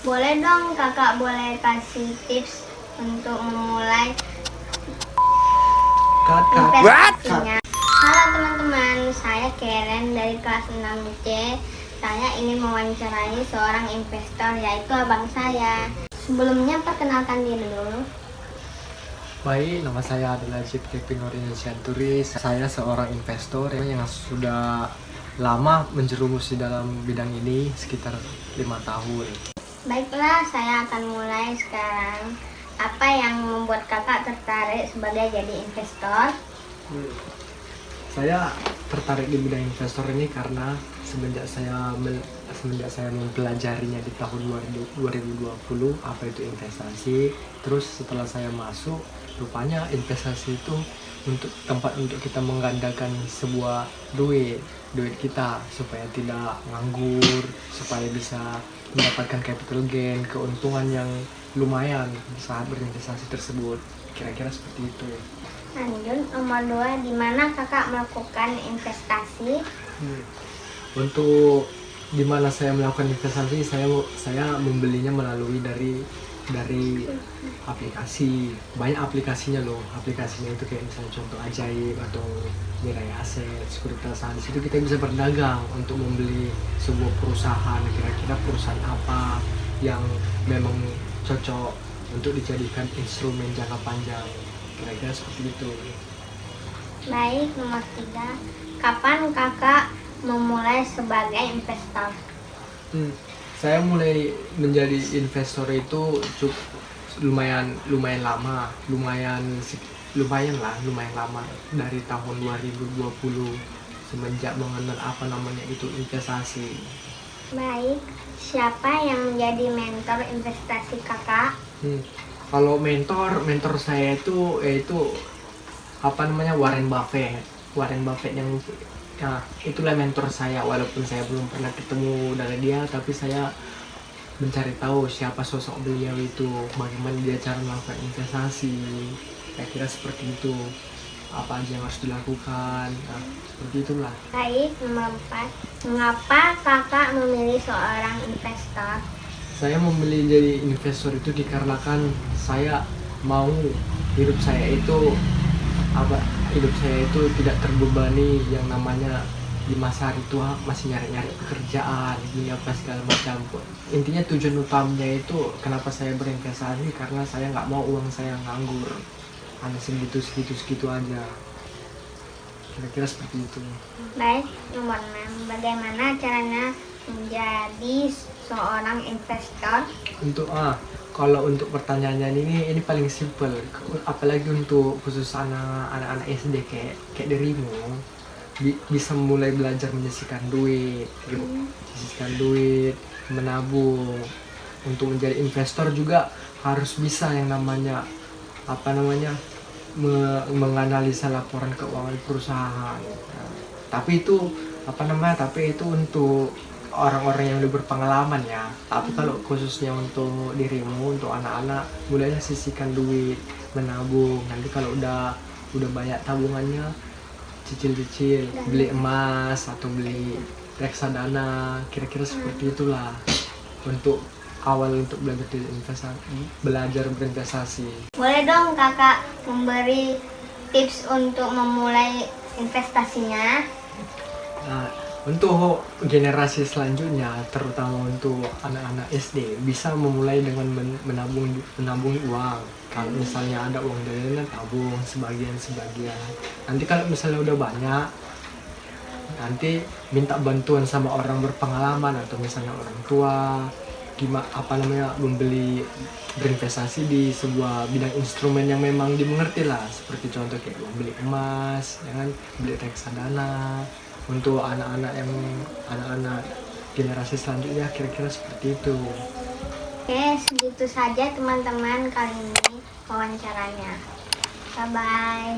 Boleh dong kakak, boleh kasih tips untuk memulai investasinya. Halo teman-teman, saya Karen dari kelas 6C. Saya ingin mewawancarai seorang investor, yaitu abang saya. Sebelumnya perkenalkan diri dulu. Baik, nama saya adalah Kevin Turis. Saya seorang investor yang sudah lama menjerumus di dalam bidang ini sekitar 5 tahun. Baiklah, saya akan mulai sekarang. Apa yang membuat kakak tertarik sebagai jadi investor? Saya tertarik di bidang investor ini karena semenjak saya mempelajarinya di tahun 2020 apa itu investasi. Terus setelah saya masuk, rupanya investasi itu untuk tempat untuk kita menggandakan sebuah duit kita supaya tidak nganggur, supaya bisa mendapatkan capital gain, keuntungan yang lumayan saat berinvestasi tersebut. Kira-kira seperti itu. Lanjut, nomor 2, di mana kakak melakukan investasi? Untuk di mana saya melakukan investasi, saya membelinya melalui dari aplikasi. Banyak aplikasinya loh. Aplikasinya itu kayak misalnya contoh Ajaib atau Mirai Aset, Sekuritas. Di situ kita bisa berdagang untuk membeli sebuah perusahaan. Kira-kira perusahaan apa yang memang cocok untuk dijadikan instrumen jangka panjang. Kira-kira seperti itu. Baik, nomor 3, kapan kakak memulai sebagai investor? Saya mulai menjadi investor itu lumayan lama, lumayan lama dari tahun 2020 semenjak mengenal apa namanya itu investasi. Baik, siapa yang menjadi mentor investasi kakak? Kalau mentor saya itu yaitu apa namanya Warren Buffett yang itulah mentor saya, walaupun saya belum pernah ketemu dengan dia, tapi saya mencari tahu siapa sosok beliau itu, bagaimana dia cara melakukan investasi, kira-kira seperti itu, apa aja yang harus dilakukan, seperti itulah. Baik, nomor 4, mengapa kakak memilih seorang investor? Saya memilih jadi investor itu dikarenakan saya mau hidup saya itu tidak terbebani yang namanya di masa hari tua masih nyari-nyari pekerjaan gini apa segala macam. Intinya tujuan utamanya itu kenapa saya berinvestasi, karena saya nggak mau uang saya nganggur hanya segitu aja. Kira-kira seperti itu. Baik, nomor 6, bagaimana caranya menjadi seorang investor? Kalau untuk pertanyaannya ini paling simpel, apalagi untuk khusus anak-anak SD kayak dirimu, bisa mulai belajar menyisihkan duit, menabung. Untuk menjadi investor juga harus bisa yang namanya menganalisa laporan keuangan perusahaan. Tapi itu untuk orang-orang yang udah berpengalaman ya. Tapi kalau khususnya untuk dirimu, untuk anak-anak, mulailah sisihkan duit, menabung. Nanti kalau udah banyak tabungannya, cicil-cicil, beli emas atau beli reksadana, kira-kira seperti itulah untuk awal untuk belajar berinvestasi. Boleh dong kakak memberi tips untuk memulai investasinya? Untuk generasi selanjutnya, terutama untuk anak-anak SD, bisa memulai dengan menabung uang. Kalau misalnya ada uang jajanan, tabung sebagian. Nanti kalau misalnya udah banyak, nanti minta bantuan sama orang berpengalaman atau misalnya orang tua, membeli berinvestasi di sebuah bidang instrumen yang memang dimengerti lah, seperti contoh kayak membeli emas, beli reksadana. Untuk anak-anak generasi selanjutnya kira-kira seperti itu. Oke, segitu saja teman-teman kali ini wawancaranya. Bye-bye.